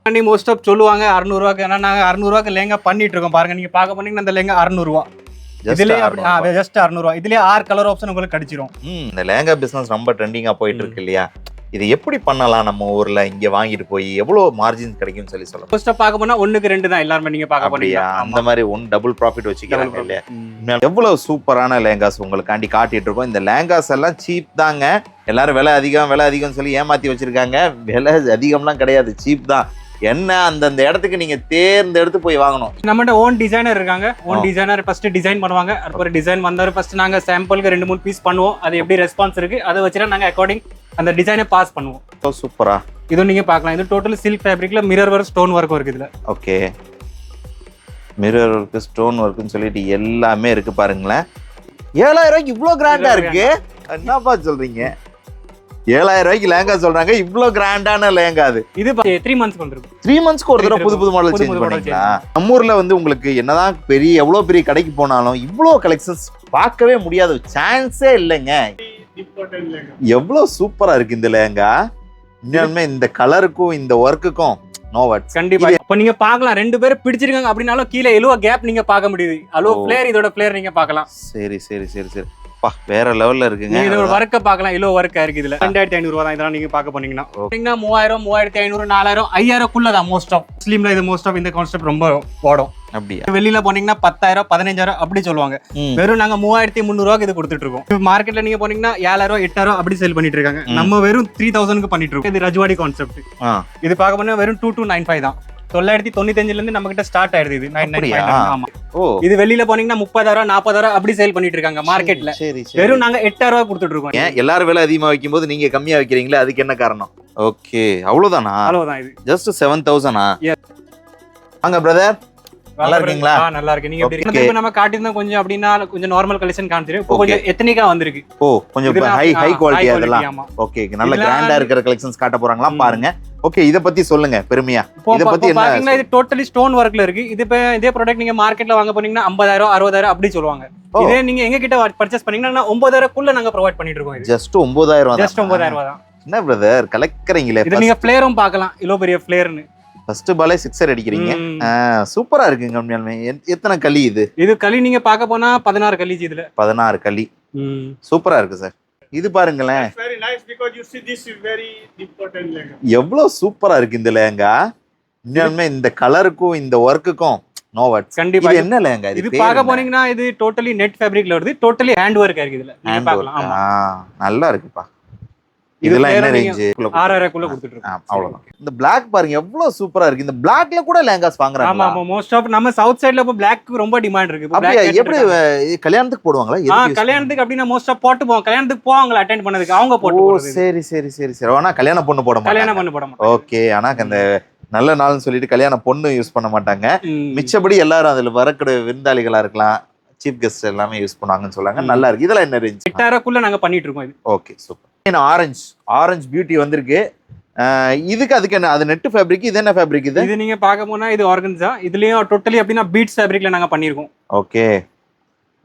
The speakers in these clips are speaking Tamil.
மோஸ்ட் ஆஃப் சொல்லுவாங்க 600 ரூபாய்க்கு. ஏன்னா நாங்க 600 ரூபாய்க்கு லேங்கா பண்ணிட்டு இருக்கோம். பாருங்க, நீங்க பார்க்க போனீங்கன்னா அந்த லேங்கா 600 ரூபா. இதுலயே ஜஸ்ட் 600 ரூபா. இதுலயே 6 கலர் ஆப்ஷன் உங்களுக்கு கிடைச்சிரும். இந்த லேங்கா பிசினஸ் ரொம்ப ட்ரெண்டிங்கா போயிட்டு இருக்கு இல்லையா? இது எப்படி பண்ணலாம்? நம்ம ஊர்ல இங்க வாங்கிட்டு போய் எவ்வளவு மார்ஜின் கிடைக்கும்னு சொல்லி சொல்லுங்க. ஃபர்ஸ்ட் பார்க்க போனா 1க்கு 2 தான் எல்லாரும் நீங்க பார்க்க போறீங்க. அந்த மாதிரி ஒன் டபுள் ப்ராஃபிட் வச்சுக்கிறாங்க இல்லையா? எவ்வளவு சூப்பரான லேங்காஸ் உங்களுக்காண்டி காட்டிட்டு இருக்கோம். இந்த லேங்காஸ் எல்லாம் சீப் தாங்க. எல்லாரும் விலை அதிகம் சொல்லி ஏமாத்தி வச்சிருக்காங்க. விலை அதிகம்லாம் கிடையாது, சீப் தான். என்ன அந்தந்த இடத்துக்கு நீங்க தேர்ந்தெடுத்து போய் வாங்கணும். நம்மகிட்ட ஓன் டிசைனர் இருக்காங்க. ஓன் டிசைனர் ஃபர்ஸ்ட் டிசைன் பண்ணுவாங்க. அப்புறம் டிசைன் வந்தாரு ஃபர்ஸ்ட் நாங்க சாம்பிளுக்கு 2-3 பீஸ் பண்ணுவோம். அது எப்படி ரெஸ்பான்ஸ் இருக்கு அதை வச்சுட்டு நாங்க அக்கார்டிங் அந்த டிசைனை பாஸ் பண்ணுவோம். சூப்பரா இது நீங்க பார்க்கலாம். இது டோட்டல் சில்க் ஃபேப்ரிக்ல மிரர் ஒர்க், ஸ்டோன் ஒர்க் இருக்கு இதுல. ஓகே, மிரர் ஒர்க், ஸ்டோன் ஒர்க்னு சொல்லிட்டு எல்லாமே இருக்கு பாருங்களேன். 7000 ரூபாய்க்கு இவ்வளவு கிராண்டா இருக்கு. என்னப்பா சொல்றீங்க? 7000 ரூபாய்க்கு லேங்கா சொல்றாங்க. இவ்வளவு கிராண்டான லேங்கா அது. இது 3 மந்த்ஸ் கொண்டிருக்கு. 3 மந்த்ஸ்க்கு ஒரு தடவை புது மாடல் சேஞ்ச் பண்ணீங்களா? நம்ம ஊர்ல வந்து உங்களுக்கு என்னதான் எவ்வளவு பெரிய கடைக்கு போனாலும் இவ்வளவு கலெக்ஷன்ஸ் பார்க்கவே முடியாத சான்ஸே இல்லைங்க. எவ்வளவு சூப்பரா இருக்கு இந்த லேங்கா. இன்னுமே இந்த கலருக்கும் இந்த ஒர்க்குக்கும் நோ வேர்ட்ஸ். கண்டிப்பா. அப்ப நீங்க பார்க்கலாம், 2 பேரும் பிடிச்சிருக்காங்க அப்படினாலும் கீழே எலுவா கேப் நீங்க பார்க்க முடியுது. அலோ ஃப்ளேர், இதோட ஃப்ளேர் நீங்க பார்க்கலாம். சரி சரி சரி சரி, வேற லெவல்ல இருக்குங்க. இதோட வர்க்க பார்க்கலாம். எல்லோ வர்க்கா இருக்கு இதுல. 2500 ரூபாய் தான் இதெல்லாம் நீங்க பார்க்க போனீங்கன்னா. 3000, 3500, 4000, 5000 குள்ள தான் மோஸ்ட் ஆஃப். ஸ்லிம்ல இது மோஸ்ட் ஆஃப் இந்த கான்செப்ட் ரொம்ப ஓடும். அப்படியே வெளியில போனீங்கன்னா 10,000, 15,000 அப்படி சொல்லுவாங்க. வெறும் நாங்க 3300 ரூபாய்க்கு இது கொடுத்துட்டு இருக்கோம். மார்க்கெட்ல நீங்க போனீங்கன்னா 7000, 8000 அப்படி சேல் பண்ணிட்டு இருக்காங்க. நம்ம வெறும் 3000க்கு பண்ணிட்டு இருக்கோம். இது ரஜ்வாடி கான்செப்ட். இது பார்க்க போனா வெறும் 2295 தான். 995ல இருந்து நம்ம கிட்ட ஸ்டார்ட் ஆயிடுது இது 995. ஆமா. இது வெளியில போனீங்கன்னா 30,000, 40,000 அப்படி சேல் பண்ணிட்டு இருக்காங்க மார்க்கெட்ல. வெறும் நாங்க 8000 ரூபாய் கொடுத்துட்டு இருக்கோம். ஏன் எல்லாரும் விலை அதிகமா வைக்கும் போது நீங்க கம்மியா வைக்கிறீங்களா? அதுக்கு என்ன காரணம்? ஓகே, அவ்வளவுதானா? அவ்வளவுதான். இது ஜஸ்ட் 7,000. வாங்க பிரதர், நல்லா இருக்கீங்களா? நல்லா இருக்கு. நீங்க எப்படி இருக்கு? நம்ம காட்டியிருந்தோம் கொஞ்சம் அப்படினா கொஞ்சம் நார்மல் கலெக்ஷன் காமிச்சிரு. இப்போ கொஞ்சம் எத்தனிக்கா வந்திருக்கு. கொஞ்சம் ஹை குவாலிட்டி அதெல்லாம். ஓகே, நல்ல கிராண்டா இருக்கிற கலெக்ஷன்ஸ் காட்ட போறாங்களா பாருங்க. ஓகே, இத பத்தி சொல்லுங்க பெருமையா. இத பத்தி என்ன? பாத்தீங்கன்னா இது டோட்டலி ஸ்டோன் வர்க்ல இருக்கு. இது இதே ப்ராடக்ட் நீங்க மார்க்கெட்ல வாங்க போனீங்கன்னா 50,000, 60,000 அப்படி சொல்லுவாங்க. இதே நீங்க எங்க கிட்ட பர்ச்சேஸ் பண்ணீங்கன்னா 9,000 குள்ள நாங்க ப்ரொவைட் பண்ணிட்டு இருக்கோம். இது ஜஸ்ட் 9,000 தான். ஜஸ்ட் 9,000 தான். என்ன பிரதர் கலெக்றீங்களே? இது நீங்க ஃப்ளேரும் பார்க்கலாம். இவ்வளவு பெரிய ஃப்ளேர்னு. ஃபர்ஸ்ட் பாலே 6 அடிக்கிறீங்க. சூப்பரா இருக்குங்க உண்மையாலுமே. எத்தனை களி இது? இது களி நீங்க பார்க்க போனா 16 களி இதுல. 16 களி. சூப்பரா இருக்கு சார். இது பாருங்களேன். எவ்வளவு சூப்பரா இருக்கு இந்த லேங்கா. உண்மையாலுமே இந்த கலருக்கும் இந்த ஒர்க்குக்கும் நோ வேர்ட்ஸ். கண்டிப்பா. இது என்ன லேங்கா? இது பார்க்க போனீங்கன்னா இது டோட்டலி நெட் ஃபேப்ரிக்ல வருது. டோட்டலி ஹேண்ட் வர்க் இருக்கு இதுல. நீங்க பார்க்கலாம். ஆமா, நல்லா இருக்குப்பா. இதெல்லாம் என்ன ரேஞ்ச்? 6000 குள்ள கொடுத்துட்டு இருக்கோம். அவ்வளவுதான். இந்த Black பாருங்க எவ்வளவு சூப்பரா இருக்கு. இந்த Blackல கூட லேங்காஸ் வாங்குறாங்க. ஆமா ஆமா, மோஸ்ட் ஆஃப் நம்ம சவுத் சைடுல இப்ப Black ரொம்ப டிமாண்ட் இருக்கு. அப்படியே எப்படி கல்யாணத்துக்கு போடுவாங்களா? கல்யாணத்துக்கு அப்படினா மோஸ்ட் ஆஃப் போட்டு போவாங்க. கல்யாணத்துக்கு போவாங்க அட்டெண்ட் பண்ணதுக்கு அவங்க போட்டு போறது. சரி சரி சரி சரி. ஆனா கல்யாண பொண்ணு போட மாட்டாங்க. கல்யாண பொண்ணு போட மாட்டாங்க. ஓகே, ஆனா அந்த நல்ல நாள்னு சொல்லிட்டு கல்யாண பொண்ணு யூஸ் பண்ண மாட்டாங்க. மிச்சபடி எல்லாரும் அதுல வரக்கூடிய விருந்தாளிகளா இருக்கலாம், சீஃப் கெஸ்ட் எல்லாமே யூஸ் பண்ணுவாங்கன்னு சொல்றாங்க. நல்லா இருக்கு. இதெல்லாம் என்ன ரேஞ்ச்? 8000 குள்ள நாங்க பண்ணிட்டு இருக்கோம் இது. Okay, super. ஆரஞ்சு பியூட்டி வந்திருக்கு. இதுக்கு அதுக்கு என்ன? அது நெட் ஃபேப்ரிக். இது என்ன ஃபேப்ரிக்? இது நீங்க பார்க்க போனா இது ஆர்கன்ஸா. இதுலயும் டோட்டலி அப்படினா பீட்ஸ் ஃபேப்ரிக்ல நாங்க பண்ணிருக்கோம். ஓகே,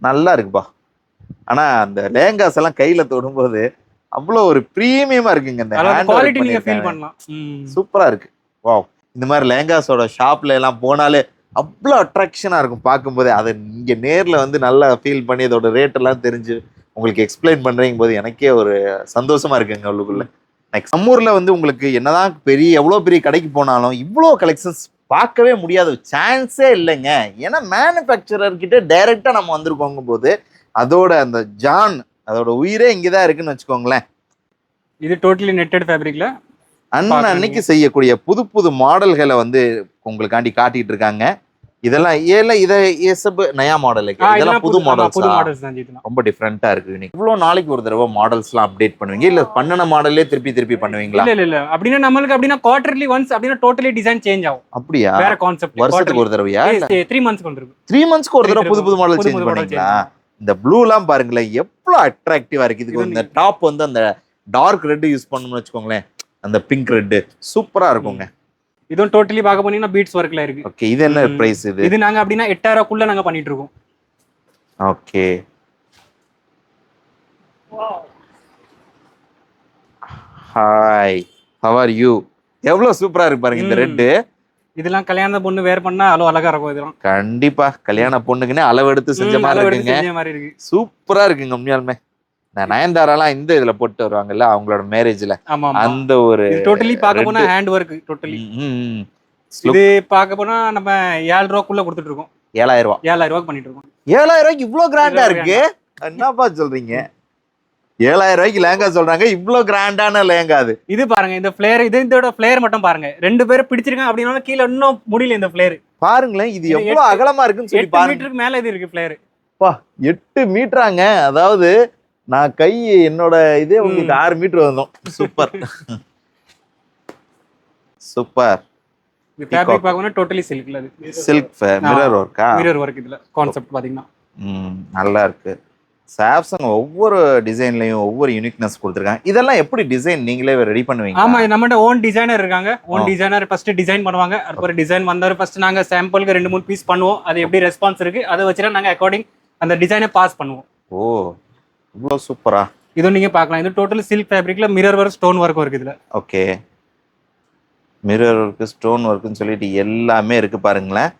நல்லா இருக்குப்பா. ஆனா அந்த லேங்காஸ் எல்லாம் கையில தொடும்போது அவ்வளவு ஒரு பிரீமியமா இருக்குங்க. இந்த குவாலிட்டி நீங்க ஃபீல் பண்ணலாம். சூப்பரா இருக்கு. வாவ். இந்த மாதிரி லேங்காஸோட ஷாப்ல எல்லாம் போனாலே அவ்வளோ அட்ராக்ஷனா இருக்கும் பார்க்கும்போதே. அதை இங்க நேர்ல வந்து நல்லா ஃபீல் பண்ணி அதோட ரேட் எல்லாம் தெரிஞ்சு உங்களுக்கு எக்ஸ்பிளைன் பண்றீங்க போது எனக்கே ஒரு சந்தோஷமா இருக்குங்க உள்ளுக்குள்ள. நெக்ஸ்ட், நம்ம ஊர்ல வந்து உங்களுக்கு என்னதான் எவ்வளவு பெரிய கடைக்கு போனாலும் இவ்வளோ கலெக்ஷன்ஸ் பார்க்கவே முடியாத சான்ஸே இல்லைங்க. ஏன்னா மேனுஃபேக்சரர் கிட்ட டைரக்டா நம்ம வந்திருக்கோங்க போது அதோட அந்த அதோட உயிரே இங்கதான் இருக்குன்னு வச்சுக்கோங்களேன். இது டோட்டலி நெட்டட் ஃபேப்ரிக்ல அன்னைக்கு செய்யக்கூடிய புது புது மாடல்களை வந்து உங்களுக்காண்டி காட்டிட்டு இருக்காங்க. இதெல்லாம் நயா மாடல். இதெல்லாம் புது மாடல்ஸ் தான். ரொம்ப டிஃபரெண்டா இருக்கு. இவ்வளவு நாளைக்கு ஒரு தடவை மாடல்ஸ் எல்லாம் அப்டேட் பண்ணுவீங்க இல்ல பண்ணன மாடல்லே திருப்பி பண்ணுவீங்களா? இல்ல அப்படின்னா நம்மளுக்கு அப்படின்னா குவார்டர்லி ஒன்ஸ் அப்படின்னா டோட்டலி டிசைன் சேஞ்ச் ஆகும். அப்படியா? வேற கான்செப்ட். வருஷத்துக்கு ஒரு தடவையா? 3 months கொண்டிருக்கு. 3 monthsக்கு ஒரு தடவை புது மாடல் சேஞ்ச் பண்ணுவீங்களா? இந்த ப்ளூ எல்லாம் பாருங்களேன் எவ்வளவு அட்ராக்டிவா இருக்கு. இதுக்கு இந்த டாப் வந்து அந்த டார்க் ரெட் யூஸ் பண்ணணும்னு வச்சுக்கோங்களேன். அந்த பிங்க் ரெட் சூப்பரா இருக்குங்க. இதுவும் டோட்டலி பார்க்க போனீங்கன்னா பீட்ஸ் வர்க்ல இருக்கு. ஓகே, இது என்ன பிரைஸ்? இது நாங்க அப்படினா 8000 குள்ள நாங்க பண்ணிட்டு இருக்கோம். Okay. Hi, how are you? எவ்வளவு சூப்பரா இருக்கு பாருங்க இந்த ரெட்டு. இதெல்லாம் கல்யாண பொண்ணு வேர் பண்ணா அவ்வளவு அழகா இருக்கும். இதெல்லாம் கண்டிப்பா கல்யாண பொண்ணுக்குன்னு அளவெடுத்து செஞ்ச மாதிரி இருக்குங்க. செஞ்ச மாதிரி இருக்கு. சூப்பரா இருக்குங்க உண்மையாலுமே. நான் நயன்தாராலாம் இந்த இதுல போட்டு வருவாங்கல்ல அவங்களோட மேரேஜ்ல, ஆமா அந்த ஒரு டோட்டலி பார்க்க போனா ஹேண்ட் ஒர்க் டோட்டலி. இது பார்க்க போனா நம்ம 7 ரூபாய்க்குள்ள கொடுத்துட்டு இருக்கோம். 7000 ரூபாய் 7,000 ரூபாய்க்கு பண்ணிட்டு இருக்கோம். 7000 ரூபாய்க்கு இவ்வளவு கிராண்டா இருக்கு? என்னப்பா சொல்றீங்க? 7000 ரூபாய்க்கு லேங்கா சொல்றாங்க, இவ்வளவு கிராண்டான லேங்கா அது. இது பாருங்க இந்த ஃபிளேர், இதோட ஃபிளேர் மட்டும் பாருங்க. 2 பேரும் பிடிச்சிருக்காங்க அப்படின்னா கீழ இன்னும் முடியல இந்த ஃபிளேர். பாருங்களேன் இது எவ்வளவு அகலமா இருக்குன்னு சொல்லி 8 மீட்டருக்கு மேல இது இருக்கு ஃபிளேர். பா 8 மீட்டராங்க. அதாவது நான் கை என்னோட இதே உங்களுக்கு 6 மீட்டர் வந்தோம். Super super. இந்த ஃபேப்ரிக் பார்க்கணும் டோட்டலி சில்க்ல. அது சில்க் மிரர் ஒர்க்கா? Mirror work. இதுல கான்செப்ட் பாத்தீங்கன்னா நல்லா இருக்கு. சாம்சங் ஒவ்வொரு டிசைன்லயும் ஒவ்வொரு யூனிக்னஸ் கொடுத்துருக்காங்க. இதெல்லாம் எப்படி டிசைன் நீங்களே ரெடி பண்ணுவீங்க? ஆமா நம்மகிட்ட ஓன் டிசைனர் இருக்காங்க. ஓன் டிசைனர் ஃபர்ஸ்ட் டிசைன் பண்ணுவாங்க. அப்புறம் டிசைன் வந்தாரு ஃபர்ஸ்ட் நாங்க சாம்பிளுக்கு 2-3 பீஸ் பண்ணுவோம். அது எப்படி ரெஸ்பான்ஸ் இருக்கு அதை வச்சுட்டு நாங்க அக்கார்டிங் அந்த டிசைனை பாஸ் பண்ணுவோம். ஓ இவ்வளவு சூப்பரா. இது நீங்க பார்க்கலாம். இது டோட்டல் சில்க் ஃபேப்ரிக்ல மிரர் ஒர்க் ஸ்டோன் ஒர்க் இருக்கு இதுல. ஓகே மிரர் ஒர்க் ஸ்டோன் ஒர்க்னு சொல்லிட்டு எல்லாமே இருக்கு பாருங்களேன்.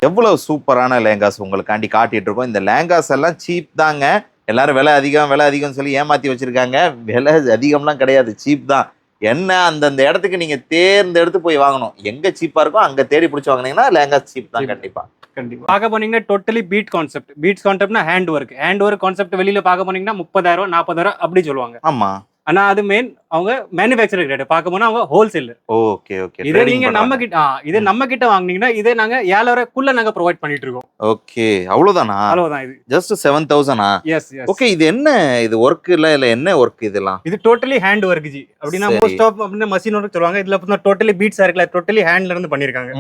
எவ்வளவு சூப்பரான லேங்காஸ் உங்களுக்காண்டி காட்டிட்டு இருக்கோம். இந்த லேங்காஸ் எல்லாம் சீப் தாங்க. எல்லாரும் விலை அதிகம் சொல்லி ஏமாத்தி வச்சிருக்காங்க. விலை அதிகம்லாம் கிடையாது, சீப் தான். என்ன அந்தந்த இடத்துக்கு நீங்க தேர்ந்தெடுத்து போய் வாங்கணும். எங்க சீப்பா இருக்கோ அங்க தேடி பிடிச்சி வாங்கினீங்கன்னா லேங்காஸ் சீப் தான் கண்டிப்பா. கண்டிப்பா பார்க்க போனீங்கன்னா டோட்டலி பீட் கான்செப்ட். பீட்ஸ் கான்செப்ட்னா ஹேண்ட் ஒர்க் கான்செப்ட். வெளியில பார்க்க போனீங்கன்னா 30,000 40,000 அப்படி சொல்லுவாங்க. ஆமா ஆனா அது மெயின் அவங்க மேனுஃபேக்சரிங் ரேட். பார்க்க போனா அவங்க ஹோல்சேலர். Okay okay. இதே நீங்க நம்ம கிட்ட வாங்குனீங்கன்னா இதே நாங்க 7,000 நாங்க ப்ரொவைட் பண்ணிட்டு இருக்கோம். ஓகே அவ்வளவுதானா? அவ்வளவுதான். இது ஜஸ்ட் 7,000. S S. ஓகே இது என்ன இது ஒர்க் இல்ல என்ன ஒர்க் இதெல்லாம்? இது டோட்டலி ஹேண்ட் ஒர்க் ஜி. அப்படினா மோஸ்ட் ஆஃப் அப்படினா மஷின் ஒர்க் சொல்லுவாங்க. இதுல டோட்டலி பீட்ஸ் இருக்குல டோட்டலி ஹேண்ட்ல இருந்து பண்ணிருக்காங்க.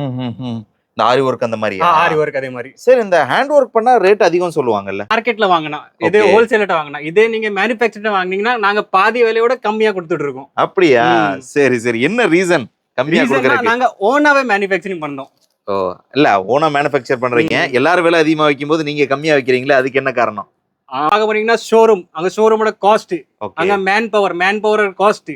இந்த ஆரி ஒர்க் அந்த மாதிரி. ஆரி ஒர்க் அதே மாதிரி. சரி இந்த ஹேண்ட் ஒர்க் பண்ணா ரேட் அதிகம் சொல்லுவாங்கல்ல? மார்க்கெட்ல வாங்குனா இதே ஹோல்சேல்ட்ட வாங்குனா இதே நீங்க மேனுஃபேக்சர்ட்ட வாங்குனீங்கன்னா நாங்க பாதி விலையோட கம்மியா கொடுத்துட்டு இருக்கோம். அப்படியா? சரி சரி. என்ன ரீசன் கம்மியா கொடுக்கறதுக்கு? நாங்க ஓனாவே மேனுஃபேக்சரிங் பண்றோம். ஓ இல்ல ஓனா மேனுஃபேக்சர் பண்றீங்க, எல்லாரும் விலை அதிகமா வைக்கும்போது நீங்க கம்மியா வைக்கிறீங்களா? அதுக்கு என்ன காரணம்? பார்க்க போனீங்கன்னா ஷோரூம், அங்க ஷோரூமோட காஸ்ட், அங்க மேன் பவர் காஸ்ட்.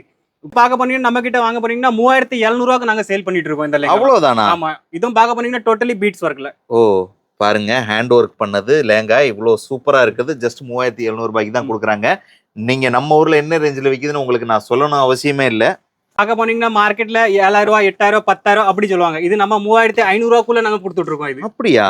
பார்க்க போனீங்கன்னா நம்ம கிட்ட வாங்க போனீங்கன்னா 3,700 ரூபாய்க்கு நாங்க சேல் பண்ணிட்டு இருக்கோம் இந்த லேங்கா. அவ்வளவுதானா? ஆமா இதுவும் பார்க்க போனீங்கன்னா டோட்டலி பீட்ஸ் ஒர்க்ல. ஓ பாருங்க ஹேண்ட் ஒர்க் பண்ணது லேங்கா இவ்வளவு சூப்பரா இருக்குது. ஜஸ்ட் 3,700 ரூபாய்க்கு தான் கொடுக்குறாங்க. நீங்க நம்ம ஊர்ல என்ன ரேஞ்சில் விற்கிதுன்னு உங்களுக்கு நான் சொல்லணும் அவசியமே இல்லை. பார்க்க போனீங்கன்னா மார்க்கெட்ல 7,000 ரூபாய் 8,000 10,000 அப்படி சொல்லுவாங்க. இது நம்ம 3,500 ரூபாய்க்குள்ள நாங்க கொடுத்துட்டு இருக்கோம். இது அப்படியா?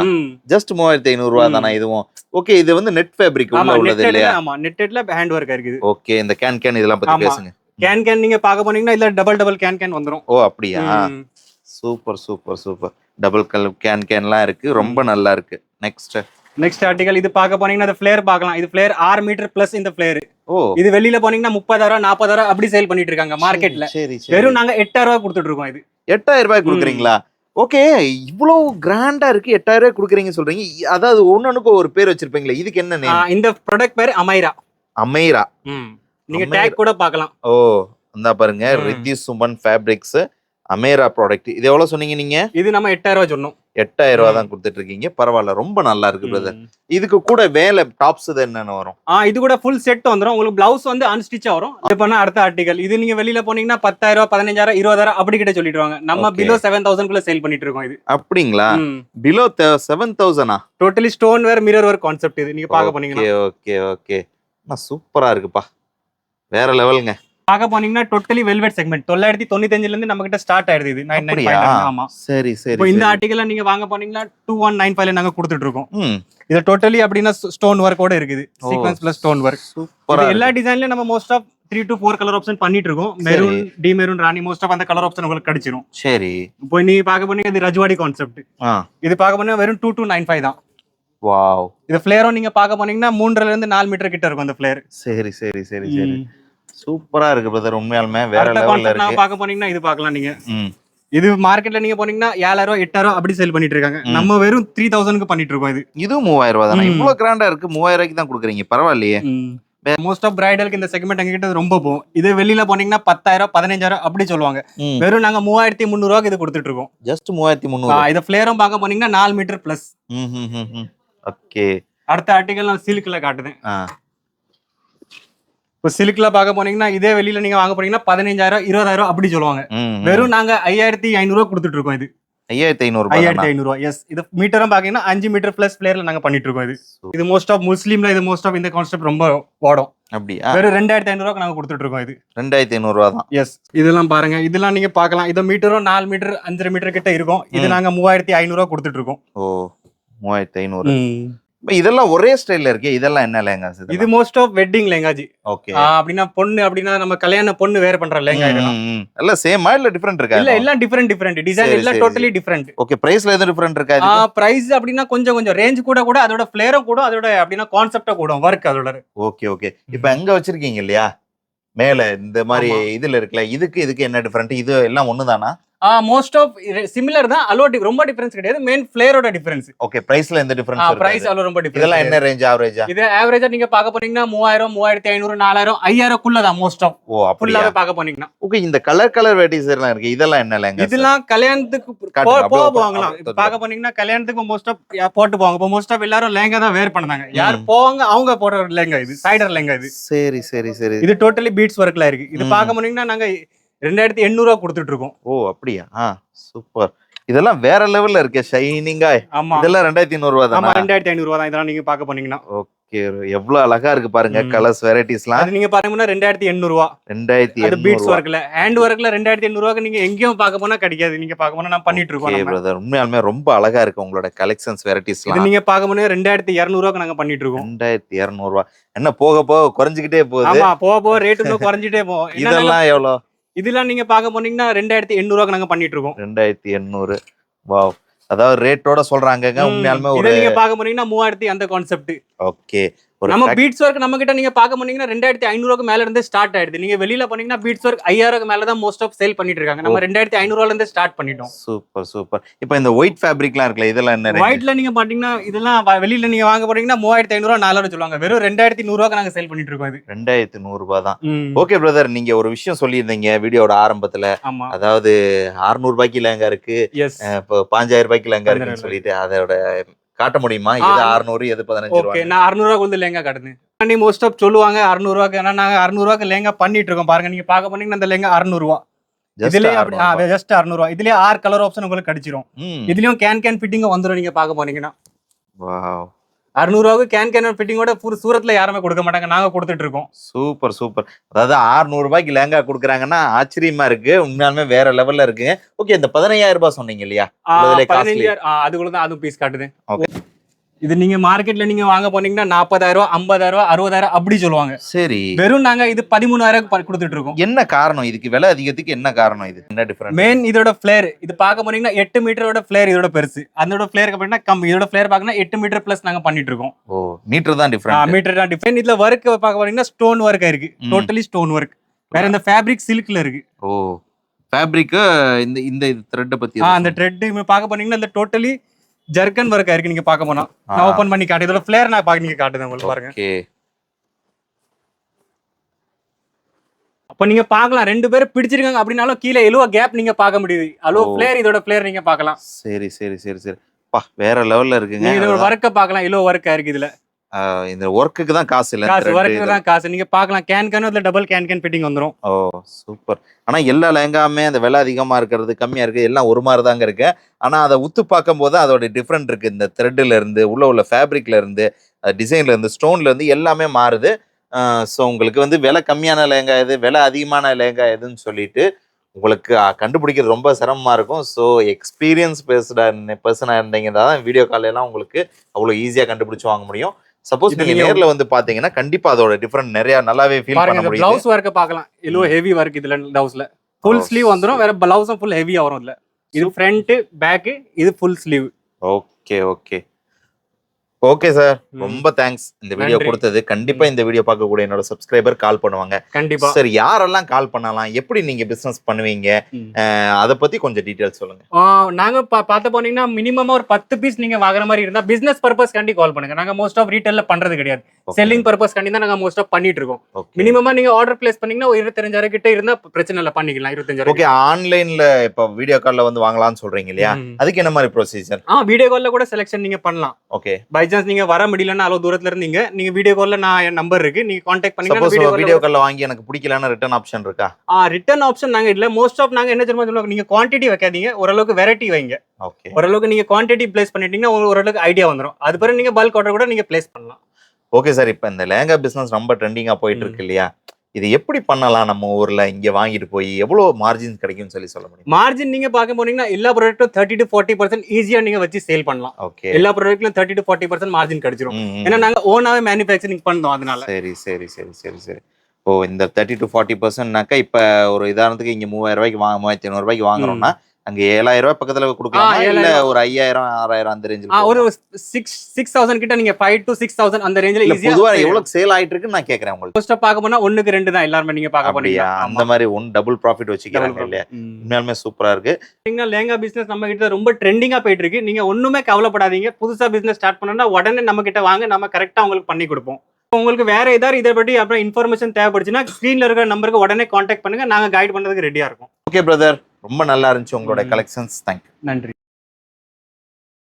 ஜஸ்ட் 3,500 ரூபாய் தானா இதுவும்? ஓகே இது வந்து நெட் ஃபேப்ரிக் உள்ள உள்ளது இல்லையா? ஆமா நெட்டட்ல ஹேண்ட் ஒர்க் இருக்குது. ஓகே இந்த கேன் இதெல்லாம் பத்தி பேசுங்க. கேன் நீங்க பார்க்க போனீங்கன்னா இல்ல டபுள் கேன் வந்துரும். ஓ அப்படியா? Super super super. டபுள் கேன்லாம் இருக்கு, ரொம்ப நல்லா இருக்கு. நெக்ஸ்ட் ஆர்டிகல் இது பார்க்க போனீங்கன்னா இந்த ஃபிளேர் பார்க்கலாம். இது ஃபிளேர் 6 மீட்டர் பிளஸ் இந்த ஃபிளேர். ஓ இது வெளியில போனீங்கன்னா 30,000 40,000 அப்படி சேல் பண்ணிட்டு இருக்காங்க மார்க்கெட்ல. வெறும் நாங்க 8,000 ரூபாய் கொடுத்துட்டு இருக்கோம். இது 8,000 ரூபாய் கொடுக்குறீங்களா? ஓகே இவ்வளவு கிராண்டா இருக்கு 8,000 ரூபாய் கொடுக்குறீங்க சொல்றீங்க. அதாவது ஒன்னொன்னுக்கு ஒரு பேர் வச்சிருப்பீங்களா? இதுக்கு என்ன நேம்? இந்த ப்ராடக்ட் பேர் அமைரா. நீங்க டேக் கூட பார்க்கலாம். ஓ இந்த பாருங்க ரித்தி சுமன் ஃபேப்ரிக்ஸ் அமேரா ப்ராடக்ட். இது எவ்வளவு சொன்னீங்க நீங்க? இது நம்ம 8,000 ரூபாய் சொன்னோம். 8,000 ரூபாய் தான் கொடுத்துட்டு இருக்கீங்க. பரவாயில்ல ரொம்ப நல்லா இருக்கு பிரதர். இதுக்கு கூட வேலை டாப்ஸ் என்னென்ன வரும்? இது கூட ஃபுல் செட் வந்துரும். உங்களுக்கு பிளவுஸ் வந்து அன்ஸ்டிச்சா வரும். இது பண்ண அடுத்த ஆர்டிகல். இது நீங்க வெளியில போனீங்கன்னா 10,000 15,000 20,000 அப்படி கிட்ட சொல்லிடுவாங்க. நம்ம பிலோ 7,000 குள்ள சேல் பண்ணிட்டு இருக்கோம். இது அப்படிங்களா? பிலோ 7,000 டோட்டலி ஸ்டோன் வேர் மிரர் ஒர்க் கான்செப்ட். இது நீங்க பார்க்க போனீங்கன்னா ஓகே ஓகே சூப்பரா இருக்குப்பா, வேற லெவலுங்க. பார்க்க போனீங்கன்னா டோட்டலி வெல்வெட் செக்மெண்ட் 995 இருந்து நம்ம கிட்ட ஸ்டார்ட் ஆயிடுது. இது 995. ஆமா சரி சரி. இப்போ இந்த ஆர்டிகல் நீங்க வாங்க போனீங்கன்னா 2195 நாங்க கொடுத்துட்டு இருக்கோம். இது டோட்டலி அப்படினா ஸ்டோன் வர்க்கோட இருக்குது. Sequence plus stone work. சூப்பரா எல்லா டிசைன்லயும் நம்ம most of 3 to 4 colour option பண்ணிட்டு இருக்கோம். மெரூன், டி மெரூன், ராணி மோஸ்ட் ஆஃப் அந்த கலர் ஆப்ஷன் உங்களுக்கு கிடைச்சிரும். சரி இப்போ நீங்க பார்க்க போனீங்க இது ரஜ்வாடி கான்செப்ட். இது பார்க்க போனா வெறும் 2295 தான். வாவ். இது ஃப்ளேரும் நீங்க பார்க்க போனீங்கன்னா 3 ல இருந்து 4 மீட்டர் கிட்ட இருக்கும் அந்த ஃப்ளேர். சரி சரி சரி சரி சூப்பரா இருக்கு பிரதர். உண்மையாலுமே வேற லெவல்ல இருக்கு. நான் பார்க்க போனீங்கன்னா இது பார்க்கலாம் நீங்க. இது மார்க்கெட்ல நீங்க போனீங்கன்னா 7,000 8,000 அப்படி சேல் பண்ணிட்டு இருக்காங்க. நம்ம வெறும் 3,000க்கு பண்ணிட்டு இருக்கோம். இது 3,000 ரூபாய் தானா? இவ்வளவு கிராண்டா இருக்கு. 3,000 ரூபாய்க்கு தான் கொடுக்குறீங்க, பரவாயில்லையே. மோஸ்ட் ஆஃப் பிரைடலுக்கு இந்த செக்மெண்ட் எங்க கிட்ட ரொம்ப போகும். இது வெளியில போனீங்கன்னா 10,000 15,000 அப்படி சொல்லுவாங்க. வெறும் நாங்க 3,300 ரூபாய்க்கு இது கொடுத்துட்டு இருக்கோம். ஜஸ்ட் 3,300. இது ஃப்ளேரும் பார்க்க போனீங்கன்னா 4 மீட்டர் பிளஸ். ஓகே அடுத்த ஆர்டிகல் நான் சில்க்ல காட்டுறேன். இப்போ சில்க்ல பார்க்க போனீங்கன்னா இதே வெளியில நீங்க வாங்க போனீங்கன்னா 15,000 20,000 அப்படி சொல்லுவாங்க. வெறும் நாங்க 5,500 ரூபா கொடுத்துட்டு இருக்கோம். இது 5,500 5,500 எஸ். இது மீட்டரும் பாத்தீங்கன்னா 5 மீட்டர் பிளஸ் பிளேயர்ல நாங்க பண்ணிட்டு இருக்கோம். இது மோஸ்ட் ஆஃப் முஸ்லீம்ல இது மோஸ்ட் ஆஃப் இந்த கான்செப்ட் ரொம்ப ஓடும். அப்படியா? வெறும் 2,500 நாங்க கொடுத்துட்டு இருக்கோம். இது 2,500 தான். எஸ். இதெல்லாம் பாருங்க, இதெல்லாம் நீங்க பார்க்கலாம். இது மீட்டரும் 4 மீட்டர் 5 மீட்டர் கிட்ட இருக்கும். இது நாங்க 3,500 கொடுத்துட்டு இருக்கோம். ஓ 3,500. இதெல்லாம் ஒரே ஸ்டைல்ல இருக்கு. இதெல்லாம் என்ன லேங்காஸ்? இது மோஸ்ட் ஆஃப் வெட்டிங் லேங்காஜி. ஓகே. அப்படினா பொண்ணு அப்படினா நம்ம கல்யாண பொண்ணு வேர் பண்ற லேங்கா இதெல்லாம். எல்லாம் சேமா இல்ல டிஃபரண்ட் இருக்கா? இல்ல எல்லாம் டிஃபரண்ட் டிசைன் எல்லாம் டோட்டலி டிஃபரண்ட். ஓகே. பிரைஸ்ல எதுவும் டிஃபரண்ட் இருக்கா? பிரைஸ் அப்படினா கொஞ்சம் ரேஞ்ச் கூட அதோட ஃப்ளேரும் கூட அதோட அப்படினா கான்செப்ட் கூட வர்க் அதோட. ஓகே. இப்போ அங்க வச்சிருக்கீங்க இல்லையா மேல இந்த மாதிரி இதுல இருக்குல, இதுக்கு என்ன டிஃபரண்ட்? இது எல்லாம் ஒண்ணுதானா? மோஸ்ட் ஆஃப் சிமிலர் தான். அலோ ரொம்ப டிஃபரன்ஸ் கிடையாது. மெயின் ஃப்ளேரோட டிஃபரன்ஸ். ஓகே. பிரைஸ்ல எந்த டிஃபரன்ஸ் இருக்கு? பிரைஸ் அலோ ரொம்ப டிஃபரன்ஸ். இதெல்லாம் என்ன ரேஞ்ச் ஆவரேஜா? இது ஆவரேஜா நீங்க பார்க்க போனீங்கன்னா 3,000 3,500 4,000 5,000 குள்ள தான் மோஸ்ட் ஆஃப். ஓ அப்படியே பார்க்க போனீங்கன்னா. ஓகே. இந்த கலர் வெரைட்டிஸ் எல்லாம் இருக்கு. இதெல்லாம் என்ன லேங்கா? இதெல்லாம் கல்யாணத்துக்கு போவாங்கலாம். பார்க்க போனீங்கன்னா கல்யாணத்துக்கு மோஸ்ட் ஆஃப் போட்டு போவாங்க. இப்போ மோஸ்ட் ஆஃப் எல்லாரும் லேங்கா தான் வேர் பண்ணாங்க. யார் போவாங்க அவங்க போடுற லேங்கா இது. சைடர் லேங்கா இது. சரி. இது டோட்டலி பீட்ஸ் ஒர்க்ல இருக்கு. இது பார்க்க போனீங்கன்னா நாங்க 2,800 கொடுத்துட்டு இருக்கோம். ஓ அப்படியா? சூப்பர். இதெல்லாம் வேற லெவல்ல இருக்கு. ஷைனிங்கா. இதெல்லாம் 2,500 தான். 2,500 தான். இதெல்லாம் நீங்க பார்க்க போனீங்கன்னா. ஓகே. எவ்வளவு அழகா இருக்கு பாருங்க கலர்ஸ் வெரைட்டிஸ்லாம். அது நீங்க பாத்தீங்கன்னா 2,800. 2,800. அது பீட்ஸ் ஒர்க்ல ஹேண்ட் ஒர்க்ல 2,800 நீங்க எங்கேயும் பார்க்க போனா கிடைக்காது. நீங்க பார்க்க போனா நான் பண்ணிட்டு இருக்கோம். Okay brother. உண்மையாலுமே ரொம்ப அழகா இருக்கு உங்களோட கலெக்ஷன்ஸ் வெரைட்டிஸ்லாம். இது நீங்க பார்க்க போனா 2,200 நாங்க பண்ணிட்டு இருக்கோம். 2,200. என்ன போக குறைஞ்சிக்கிட்டே போகுது? ஆமா, போக ரேட் இன்னும் குறைஞ்சிட்டே போகும். இதெல்லாம் எவ்வளவு? இதெல்லாம் நீங்க பார்க்க போனீங்கன்னா 2,800 நாங்க பண்ணிட்டு இருக்கோம். 2,800. வாவ். அதாவது ரேட்டோட சொல்றாங்க. உண்மையாலுமே ஒரு நீங்க பார்க்க போனீங்கன்னா 3,000 அந்த கான்செப்ட். ஓகே. நம்ம பீட்ஸ் ஒர்க் நம்ம கிட்ட நீங்க பார்க்க போனீங்கன்னா 2,500 மேல இருந்து ஸ்டார்ட் ஆயிடுது. நீங்க வெளியில போனீங்கன்னா பீட்ஸ் ஒர்க் 5,000 மேல தான் மோஸ்ட் ஆஃப் சேல் பண்ணிட்டு இருக்காங்க. நம்ம 2,500 இருந்து ஸ்டார்ட் பண்ணிட்டோம். சூப்பர். இப்போ இந்த ஒயிட் ஃபேப்ரிக்லாம் இருக்குல, இதெல்லாம் என்ன ரேட்? ஒயிட்ல நீங்க பாத்தீங்கன்னா இதெல்லாம் வெளியில நீங்க வாங்க போறீங்கன்னா 3,500 4,000 சொல்லுவாங்க. வெறும் 2,100 நாங்க சேல் பண்ணிட்டு இருக்கோம். இது 2,100 தான். Okay brother. நீங்க ஒரு விஷயம் சொல்லியிருந்தீங்க வீடியோட ஆரம்பத்துல. அதாவது 600 ரூபாய்க்கு லேங்கா இருக்கு, இப்போ 5,000 ரூபாய்க்கு லேங்கா இருக்குன்னு சொல்லிட்டு அதோட காட்ட முடியுமா? இது 600, எது 15 ரூபாய்? ஓகே. நான் 600 கொடுத்து லேங்கா காட்டுறேன். நீ மோஸ்ட் ஆஃப் சொல்லுவாங்க 600. ஏன்னா நாங்க 600 லேங்கா பண்ணிட்டு இருக்கோம். பாருங்க, நீங்க பார்க்க போனீங்கன்னா அந்த லேங்கா 600. இதுலயே ஜஸ்ட் 600. இதுலயே 6 கலர் ஆப்ஷன் உங்களுக்கு கிடைச்சிரும். இதுலயும் கேன் ஃபிட்டிங் வந்துரும். நீங்க பார்க்க போனீங்கன்னா வாவ். 600 கேன் ஃபிட்டிங்கோட சூரத்ல யாருமே கொடுக்க மாட்டாங்க. நாங்க கொடுத்துட்டு இருக்கோம். சூப்பர். அதாவது 600 ரூபாய்க்கு லேங்கா கொடுக்குறாங்கன்னா ஆச்சரியமா இருக்கு. உண்மையாலுமே வேற லெவல்ல இருக்கு. ஓகே. இந்த 15,000 ரூபாய் சொன்னீங்க இல்லையா? 15,000 அதுக்குள்ள தான் அதுவும் பீஸ் காட்டுது. இது நீங்க மார்க்கெட்ல நீங்க வாங்க போனீங்கன்னா 40,000 50,000 60,000 அப்படி சொல்லுவாங்க. சரி. வெறும் நாங்க இது 13,000 கொடுத்துட்டு இருக்கோம். என்ன காரணம்? இதுக்கு விலை அதிகத்துக்கு என்ன காரணம்? இது என்ன டிஃபரன்ஸ்? மெயின் இதோட ஃப்ளேர். இது பார்க்க போனீங்கன்னா 8 மீட்டரோட ஃப்ளேர் இதோட பெருசு. அதோட ஃப்ளேர் அப்படின்னா கம்மி. இதோட ஃப்ளேர் பார்க்கணும் 8 மீட்டர் பிளஸ் நாங்க பண்ணிட்டு இருக்கோம். ஓ மீட்டர் தான் டிஃபரன்ஸ். மீட்டர் தான் டிஃபரன்ஸ். இதுல வர்க் பார்க்க போனீங்கன்னா ஸ்டோன் வர்க் இருக்கு. Totally stone work. வேற இந்த ஃபேப்ரிக் சில்க்ல இருக்கு. ஓ ஃபேப்ரிக். இந்த த்ரெட் பத்தி அந்த த்ரெட் பார்க்க போனீங்கன்னா இந்த டோட்டலி ஜர்கன் வர்க் இருக்கு. நீங்க பார்க்க போனா நான் ஓபன் பண்ணி காட்டு. இதோட ஃப்ளேர் நான் நீங்க காட்டுறேன் உங்களுக்கு பாருங்க. ஓகே. அப்ப நீங்க பார்க்கலாம் 2 பேரும் பிடிச்சிருக்காங்க அப்படினாலும் கீழ எலுவா கேப் நீங்க பார்க்க முடியுது. அலோ ஃப்ளேர் இதோட ஃப்ளேர் நீங்க பார்க்கலாம். சரி. பா வேற லெவல்ல இருக்குங்க. நீங்க இதோட வர்க்க பார்க்கலாம். எலுவா வர்க் இருக்கு இதுல. இந்த வர்க்குக்கு தான் காசு இல்ல. வர்க்குக்கு தான் காசு. நீங்க பார்க்கலாம் கேன் அதுல டபுள் கேன் ஃபிட்டிங் வந்துரும். ஓ சூப்பர். ஆனா எல்லா லேங்காமே அந்த விலை அதிகமா இருக்கிறது கம்மியா இருக்கு எல்லாம் ஒரு மாதிரி தாங்க இருக்கு. ஆனா அதை உத்து பார்க்கும் போது அதோட டிஃப்ரெண்ட் இருக்கு. இந்த த்ரெட்ல இருந்து உள்ள ஃபேப்ரிக்ல இருந்து டிசைன்ல இருந்து ஸ்டோன்ல இருந்து எல்லாமே மாறுது. ஸோ உங்களுக்கு வந்து விலை கம்மியான லேங்கா எது, விலை அதிகமான லேங்கா எதுன்னு சொல்லிட்டு உங்களுக்கு கண்டுபிடிக்கிறது ரொம்ப சிரமமா இருக்கும். ஸோ எக்ஸ்பீரியன்ஸ் பர்சனாக இருந்தீங்கன்னா தான் வீடியோ கால் எல்லாம் உங்களுக்கு அவ்வளோ ஈஸியா கண்டுபிடிச்சு வாங்க முடியும். சப்போஸ் நீங்க நேர்ல வந்து பாத்தீங்கன்னா கண்டிப்பா அதோட டிஃபரண்ட் நிறைய நல்லாவே ஃபீல் பண்ண முடியும். ப்ளவுஸ் வர்க்க பார்க்கலாம். எல்லோ ஹெவி வர்க் இதுல ப்ளவுஸ்ல ஃபுல் ஸ்லீவ் வந்துரும். வேற ப்ளவுஸும் ஃபுல் ஹெவியா வரும். இதுல இது ஃப்ரண்ட் பேக், இது ஃபுல் ஸ்லீவ். Okay sir. ரொம்ப தேங்க்ஸ் இந்த வீடியோ கொடுத்தது. கண்டிப்பா இந்த வீடியோ பார்க்கக்கூடிய என்னோட சப்ஸ்கிரைபர் கால் பண்ணுவாங்க. கண்டிப்பா சார். யாரெல்லாம் கால் பண்ணலாம், எப்படி நீங்க பிசினஸ் பண்ணுவீங்க, அத பத்தி கொஞ்சம் டீடைல்ஸ் சொல்லுங்க. நாங்க பார்த்த போனீங்கன்னா மினிமம் ஒரு 10 பீஸ் நீங்க வாங்குற மாதிரி இருந்தா பிசினஸ் பர்பஸ் கண்டி கால் பண்ணுங்க. நாங்க மோஸ்ட் ஆஃப் ரீட்டைல்ல பண்றது கிடையாது. செல்லிங் பர்பஸ் கண்டி தான் நாங்க மோஸ்ட் ஆஃப் பண்ணிட்டு இருக்கோம். மினிமமா நீங்க ஆர்டர் பிளேஸ் பண்ணீங்கன்னா 25,000 கிட்ட இருந்தா பிரச்சனை இல்ல, பண்ணிக்கலாம். 25,000. ஓகே. ஆன்லைன்ல இப்ப வீடியோ கால்ல வந்து வாங்கலாம்னு சொல்றீங்க இல்லையா? அதுக்கு என்ன மாதிரி ப்ரொசீஜர்? வீடியோ கால்ல கூட செலக்ஷன் நீங்க பண்ணலாம். ஓகே. பை சான்ஸ் நீங்க வர முடியலன்னா அளவு தூரத்துல இருந்தீங்க, நீங்க வீடியோ கால்ல நான் என் நம்பர் இருக்கு, நீங்க கான்டாக்ட் பண்ணீங்கன்னா சப்போஸ் வீடியோ வீடியோ கால்ல வாங்கி எனக்கு பிடிக்கலன்னா ரிட்டர்ன் ஆப்ஷன் இருக்கா? ரிட்டர்ன் ஆப்ஷன் நாங்க இல்ல. மோஸ்ட் ஆஃப் நாங்க என்ன தெரியுமா சொல்லுவாங்க, நீங்க குவான்டிட்டி வைக்காதீங்க, ஓரளவுக்கு வெரைட்டி வைங்க. ஓகே. ஓரளவுக்கு நீங்க குவான்டிட்டி பிளேஸ் பண்ணிட்டீங்கன்னா உங்களுக்கு ஓரளவுக்கு ஐடியா வந்துரும். அது பிறகு நீங்க பல்க் ஆர்டர் கூட நீங்க பிளேஸ் பண்ணலாம். Okay sir. இப்போ இந்த லேங்கா பிசினஸ் ரொம்ப ட்ரெண்டிங்கா போயிட்டு இருக்கு இல்லையா? இது எப்படி பண்ணலாம்? நம்ம ஊர்ல இங்க வாங்கிட்டு போய் எவ்வளவு மார்ஜின் கிடைக்கும்னு சொல்ல முடியும்? மார்ஜின் நீங்க பார்க்க போனீங்கன்னா எல்லா ப்ராடக்ட்டும் 30 to 40% ஈஸியா நீங்க வச்சு சேல் பண்ணலாம். ஓகே. எல்லா ப்ராடக்ட்லயும் 30 to 40% மார்ஜின் கிடைச்சிரும். ஏன்னா நாங்க ஓனாவே மேனுஃபேக்சரிங் பண்ணோம் அதனால. சரி சரி சரி சரி சரி. ஓ, இந்த 30 to 40%னாக்கா இப்ப ஒரு உதாரணத்துக்கு இங்க 3000 ரூபாய்க்கு 3500 ரூபாய்க்கு வாங்குறோம்னா அங்க 7000 ரூபாய் பக்கத்துல கொடுக்கலாமா? இல்ல ஒரு 5000 6000 அந்த ரேஞ்சில? ஒரு 6000 கிட்ட நீங்க 5 to 6000 அந்த ரேஞ்சில ஈஸியா. பொதுவா எவ்வளவு சேல் ஆயிட்டு இருக்குன்னு நான் கேக்குறேன் உங்களுக்கு. ஃபர்ஸ்ட் பார்க்க போனா 1க்கு 2 தான் எல்லாரும் நீங்க பார்க்க போறீங்க. அந்த மாதிரி ஒன் டபுள் ப்ராஃபிட் வச்சுக்கிறாங்க இல்லையா? உண்மையாலுமே சூப்பரா இருக்கு. நீங்க லேங்கா பிசினஸ் நம்ம கிட்ட ரொம்ப ட்ரெண்டிங்கா போயிட்டு இருக்கு. நீங்க ஒண்ணுமே கவலைப்படாதீங்க. புதுசா பிசினஸ் ஸ்டார்ட் பண்ணனும்னா உடனே நம்ம கிட்ட வாங்க, நம்ம கரெக்டா உங்களுக்கு பண்ணி கொடுப்போம். உங்களுக்கு வேற ஏதாவது இதை பத்தி அப்புறம் இன்ஃபர்மேஷன் தேவைப்படுச்சுன்னா ஸ்கிரீன்ல இருக்கிற நம்பருக்கு உடனே கான்டாக்ட் பண்ணுங்க, நாங்க கைட் பண்றதுக்கு ரெடியா இருக்கோம். ஓகே பிரதர், ரொம்ப நல்லா இருந்துச்சு உங்களோட கலெக்ஷன்ஸ். தேங்க்யூ. நன்றி.